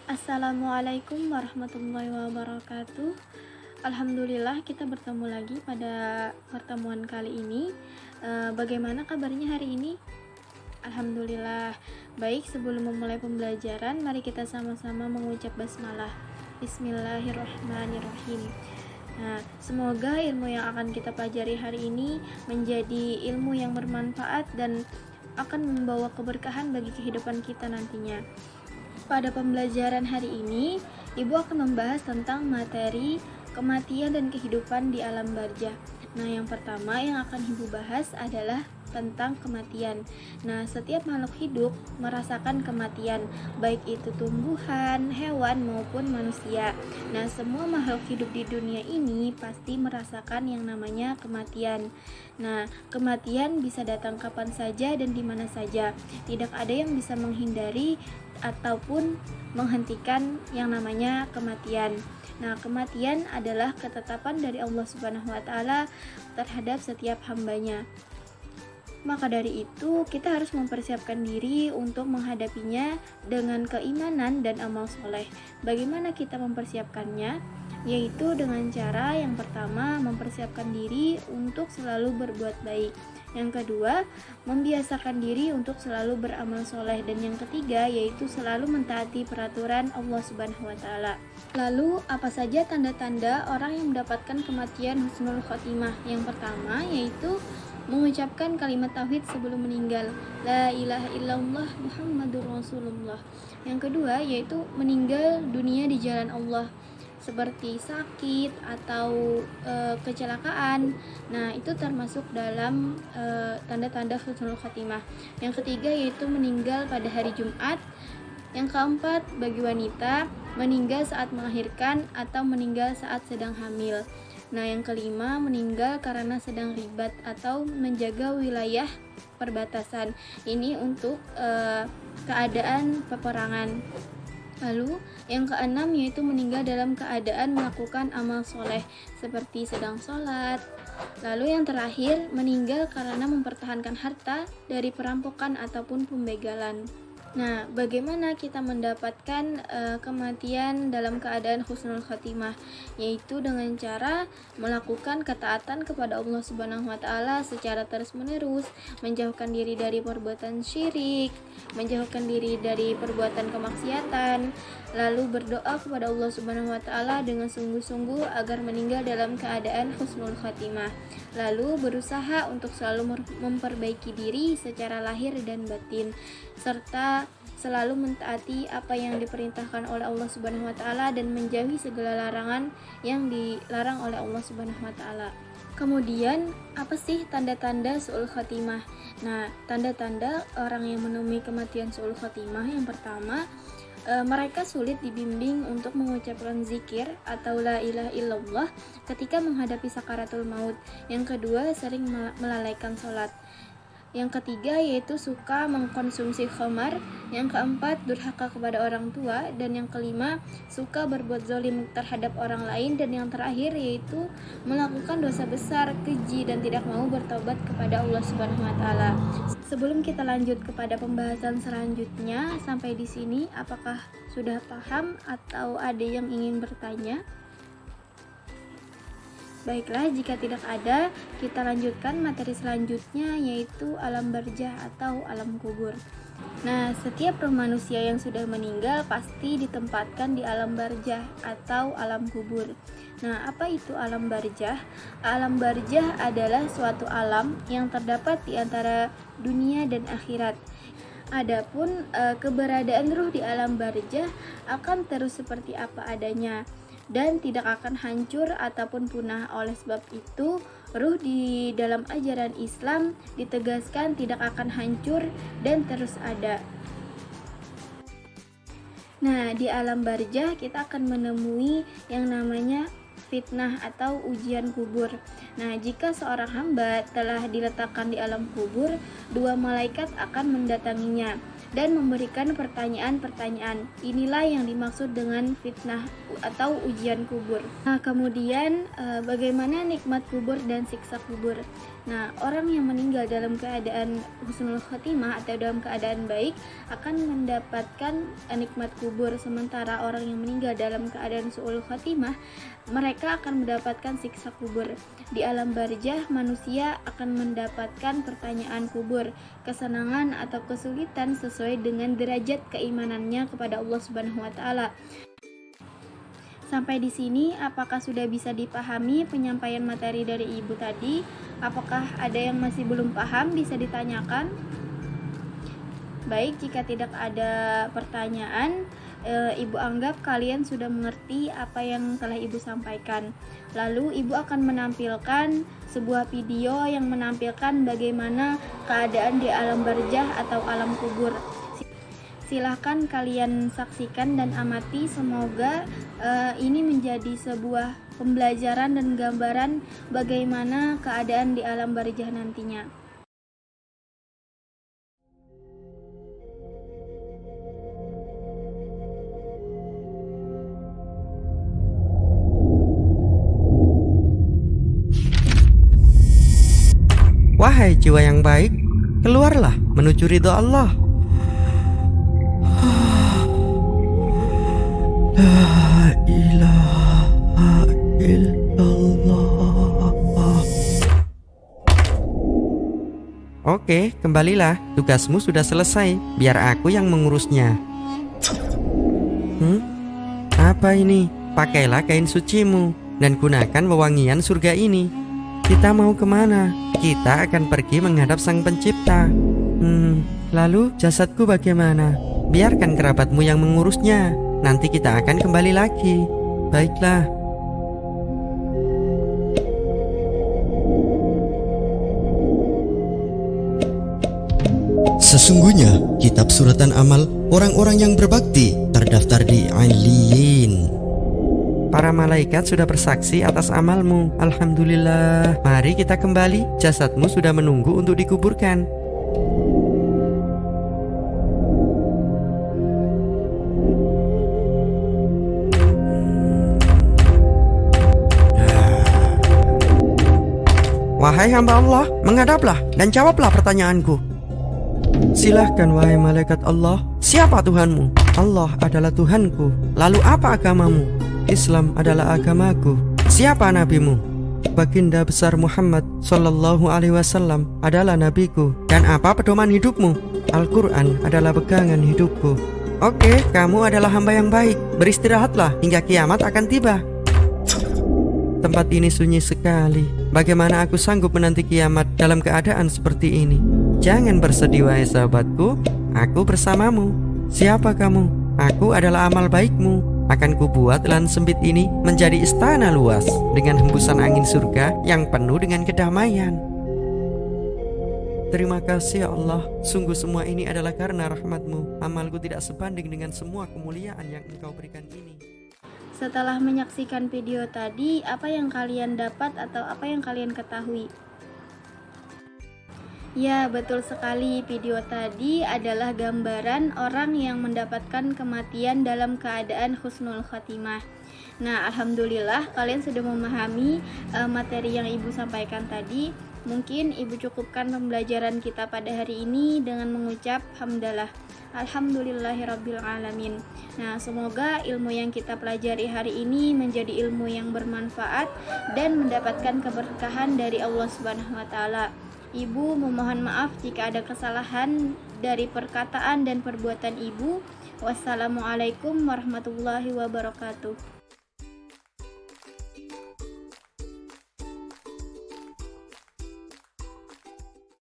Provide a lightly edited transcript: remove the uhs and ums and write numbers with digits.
Assalamualaikum warahmatullahi wabarakatuh. Alhamdulillah kita bertemu lagi pada pertemuan kali ini. Bagaimana kabarnya hari ini? Alhamdulillah. Baik, sebelum memulai pembelajaran, mari kita sama-sama mengucap basmalah. Bismillahirrahmanirrahim. Nah, semoga ilmu yang akan kita pelajari hari ini menjadi ilmu yang bermanfaat dan akan membawa keberkahan bagi kehidupan kita nantinya. Pada pembelajaran hari ini, Ibu akan membahas tentang materi kematian dan kehidupan di alam barzah. Nah, yang pertama yang akan Ibu bahas adalah tentang kematian. Nah, setiap makhluk hidup merasakan kematian, baik itu tumbuhan, hewan maupun manusia. Nah, semua makhluk hidup di dunia ini pasti merasakan yang namanya kematian. Nah, kematian bisa datang kapan saja dan di mana saja. Tidak ada yang bisa menghindari ataupun menghentikan yang namanya kematian. Nah, kematian adalah ketetapan dari Allah Subhanahu wa taala terhadap setiap hambanya. Maka dari itu, kita harus mempersiapkan diri untuk menghadapinya dengan keimanan dan amal soleh. Bagaimana kita mempersiapkannya? Yaitu dengan cara yang pertama, mempersiapkan diri untuk selalu berbuat baik. Yang kedua, membiasakan diri untuk selalu beramal soleh. Dan yang ketiga, yaitu selalu mentaati peraturan Allah Subhanahu wa taala. Lalu, apa saja tanda-tanda orang yang mendapatkan kematian husnul khotimah? Yang pertama, yaitu mengucapkan kalimat tauhid sebelum meninggal, la ilaha illallah Muhammadur Rasulullah. Yang kedua, yaitu meninggal dunia di jalan Allah, seperti sakit atau kecelakaan. Nah, itu termasuk dalam tanda-tanda husnul khatimah. Yang ketiga, yaitu meninggal pada hari Jumat. Yang keempat, bagi wanita, meninggal saat melahirkan atau meninggal saat sedang hamil. Nah, yang kelima, meninggal karena sedang ribat atau menjaga wilayah perbatasan. Ini untuk keadaan peperangan. Lalu, yang keenam yaitu meninggal dalam keadaan melakukan amal soleh seperti sedang sholat. Lalu yang terakhir, meninggal karena mempertahankan harta dari perampokan ataupun pembegalan. Nah, bagaimana kita mendapatkan kematian dalam keadaan husnul khatimah? Yaitu dengan cara melakukan ketaatan kepada Allah Subhanahu wa taala secara terus-menerus, menjauhkan diri dari perbuatan syirik, menjauhkan diri dari perbuatan kemaksiatan, lalu berdoa kepada Allah Subhanahu wa taala dengan sungguh-sungguh agar meninggal dalam keadaan husnul khatimah. Lalu berusaha untuk selalu memperbaiki diri secara lahir dan batin, serta selalu mentaati apa yang diperintahkan oleh Allah Subhanahu wa taala dan menjauhi segala larangan yang dilarang oleh Allah Subhanahu wa taala. Kemudian, apa sih tanda-tanda su'ul khatimah? Nah, tanda-tanda orang yang menemui kematian su'ul khatimah yang pertama, mereka sulit dibimbing untuk mengucapkan zikir atau la ilaha illallah ketika menghadapi sakaratul maut. Yang kedua, sering melalaikan sholat. Yang ketiga, yaitu suka mengkonsumsi khamar. Yang keempat, durhaka kepada orang tua. Dan yang kelima, suka berbuat zalim terhadap orang lain. Dan yang terakhir, yaitu melakukan dosa besar, keji, dan tidak mau bertobat kepada Allah Subhanahu wa taala. Sebelum kita lanjut kepada pembahasan selanjutnya, sampai di sini apakah sudah paham atau ada yang ingin bertanya? Baiklah, jika tidak ada, kita lanjutkan materi selanjutnya, yaitu alam barzah atau alam kubur. Nah, setiap roh manusia yang sudah meninggal pasti ditempatkan di alam barzah atau alam kubur. Nah, apa itu alam barzah? Alam barzah adalah suatu alam yang terdapat di antara dunia dan akhirat. Adapun keberadaan ruh di alam barzah akan terus seperti apa adanya dan tidak akan hancur ataupun punah. Oleh sebab itu, ruh di dalam ajaran Islam ditegaskan tidak akan hancur dan terus ada. Nah, di alam barzah kita akan menemui yang namanya fitnah atau ujian kubur. Nah, jika seorang hamba telah diletakkan di alam kubur, dua malaikat akan mendatanginya. dan memberikan pertanyaan-pertanyaan. Inilah yang dimaksud dengan fitnah atau ujian kubur. Nah, kemudian bagaimana nikmat kubur dan siksa kubur? Nah, orang yang meninggal dalam keadaan husnul khotimah atau dalam keadaan baik akan mendapatkan nikmat kubur, sementara orang yang meninggal dalam keadaan su'ul khotimah mereka akan mendapatkan siksa kubur. Di alam barzah, manusia akan mendapatkan pertanyaan kubur, kesenangan atau kesulitan sesuai dengan derajat keimanannya kepada Allah Subhanahu wa taala. Sampai di sini, apakah sudah bisa dipahami penyampaian materi dari Ibu tadi? Apakah ada yang masih belum paham? Bisa ditanyakan. Baik, jika tidak ada pertanyaan, Ibu anggap kalian sudah mengerti apa yang telah Ibu sampaikan. Lalu Ibu akan menampilkan sebuah video yang menampilkan bagaimana keadaan di alam barzah atau alam kubur. Silahkan kalian saksikan dan amati. Semoga ini menjadi sebuah pembelajaran dan gambaran bagaimana keadaan di alam barzah nantinya. Wahai jiwa yang baik, keluarlah menuju ridho Allah. La ilaha illallah. Oke, kembalilah. Tugasmu sudah selesai. Biar aku yang mengurusnya. Apa ini? Pakailah kain sucimu dan gunakan wewangian surga ini. Kita mau kemana? Kita akan pergi menghadap Sang Pencipta. Lalu jasadku bagaimana? Biarkan kerabatmu yang mengurusnya. Nanti kita akan kembali lagi. Baiklah. Sesungguhnya kitab suratan amal orang-orang yang berbakti terdaftar di Ailiyyin. Para malaikat sudah bersaksi atas amalmu. Alhamdulillah. Mari kita kembali. Jasadmu sudah menunggu untuk dikuburkan. Wahai hamba Allah, menghadaplah dan jawablah pertanyaanku. Silahkan wahai malaikat Allah. Siapa Tuhanmu? Allah adalah Tuhanku. Lalu apa agamamu? Islam adalah agamaku. Siapa nabimu? Baginda besar Muhammad Sallallahu Alaihi Wasallam adalah nabiku. Dan apa pedoman hidupmu? Al-Quran adalah pegangan hidupku. Oke, kamu adalah hamba yang baik. Beristirahatlah hingga kiamat akan tiba. Tempat ini sunyi sekali. Bagaimana aku sanggup menanti kiamat dalam keadaan seperti ini? Jangan bersedih wahai sahabatku. Aku bersamamu. Siapa kamu? Aku adalah amal baikmu. Akan kubuat lan sempit ini menjadi istana luas dengan hembusan angin surga yang penuh dengan kedamaian. Terima kasih ya Allah. Sungguh semua ini adalah karena rahmat-Mu. Amalku tidak sebanding dengan semua kemuliaan yang Engkau berikan ini. Setelah menyaksikan video tadi, apa yang kalian dapat atau apa yang kalian ketahui? Ya, betul sekali. Video tadi adalah gambaran orang yang mendapatkan kematian dalam keadaan husnul khotimah. Nah, alhamdulillah kalian sudah memahami materi yang Ibu sampaikan tadi. Mungkin Ibu cukupkan pembelajaran kita pada hari ini dengan mengucap hamdalah. Alhamdulillahirabbil alamin. Nah, semoga ilmu yang kita pelajari hari ini menjadi ilmu yang bermanfaat dan mendapatkan keberkahan dari Allah Subhanahu wa taala. Ibu memohon maaf jika ada kesalahan dari perkataan dan perbuatan Ibu. Wassalamualaikum warahmatullahi wabarakatuh.